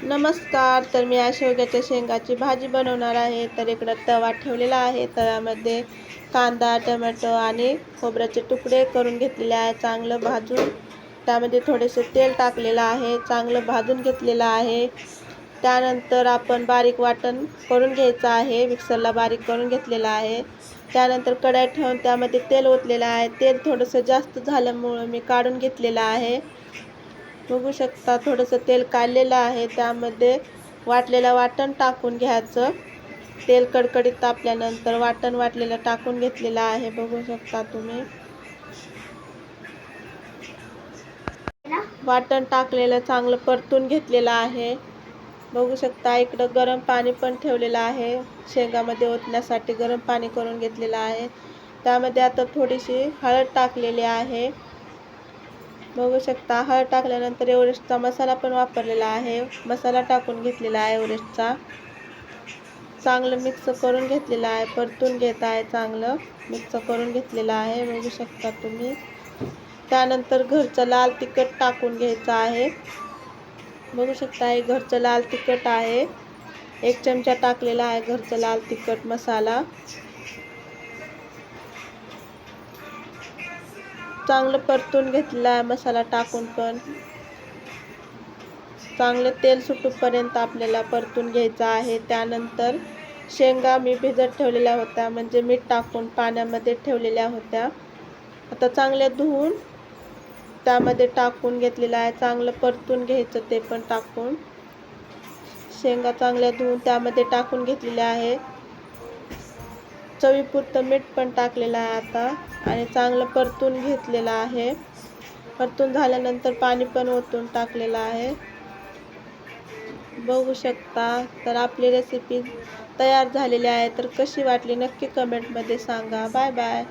नमस्कार. तर मी आज शेवग्याच्या शेंगाची भाजी बनवणार आहे. तर इकडं तवा ठेवलेला आहे. तव्यामध्ये कांदा, टोमॅटो आणि खोबऱ्याचे तुकडे करून घेतलेले आहे. चांगलं भाजून त्यामध्ये थोडेसे तेल टाकलेलं आहे. चांगलं भाजून घेतलेलं आहे. त्यानंतर आपण बारीक वाटण करून घ्यायचं आहे. मिक्सरला बारीक करून घेतलेलं आहे. त्यानंतर कढई ठेवून त्यामध्ये तेल ओतलेलं आहे. तेल थोडंसं जास्त झाल्यामुळं मी काढून घेतलेलं आहे. बघू शकता थोडंसं तेल काढलेलं आहे. त्यामध्ये वाटलेलं वाटण टाकून घ्यायचं. तेल कडकडीत तापल्यानंतर वाटण वाटलेलं टाकून घेतलेलं आहे. बघू शकता तुम्ही वाटण टाकलेलं चांगलं परतून घेतलेलं आहे. बघू शकता इकडं गरम पाणी पण ठेवलेलं आहे. शेंगामध्ये ओतण्यासाठी गरम पाणी करून घेतलेलं आहे. त्यामध्ये आता थोडीशी हळद टाकलेली आहे. बघू शकता हळद टाकल्यानंतर एव्हरेस्टचा मसाला पण वापरलेला आहे. मसाला टाकून घेतलेला आहे एव्हरेस्टचा. चांगलं मिक्स करून घेतलेलं आहे. परतून घेत आहे. चांगलं मिक्स करून घेतलेलं आहे. बघू शकता तुम्ही. त्यानंतर घरचं लाल तिखट टाकून घ्यायचं आहे. बघू शकता हे घरचं लाल तिखट आहे. 1 चमचा टाकलेला आहे घरचं लाल तिखट मसाला. चांगलं परतून घेतलेला आहे मसाला टाकून पण. चांगलं तेल सुटूपर्यंत आपल्याला परतून घ्यायचं आहे. त्यानंतर शेंगा मी भिजत ठेवलेल्या होत्या, म्हणजे मीठ टाकून पाण्यामध्ये ठेवलेल्या होत्या. आता चांगल्या धुवून त्यामध्ये टाकून घेतलेलं आहे. चांगलं परतून घ्यायचं ते पण टाकून. शेंगा चांगल्या धुवून त्यामध्ये टाकून घेतलेल्या आहे. चवीपुरतं मीठ पण टाकलेलं आहे आता आणि चांगलं परतून घेतलेलं आहे. परतून झाल्यानंतर पाणी पण ओतून टाकलेलं आहे. बघू शकता. तर आपली रेसिपी तयार झालेली आहे. तर कशी वाटली नक्की कमेंटमध्ये सांगा. Bye bye.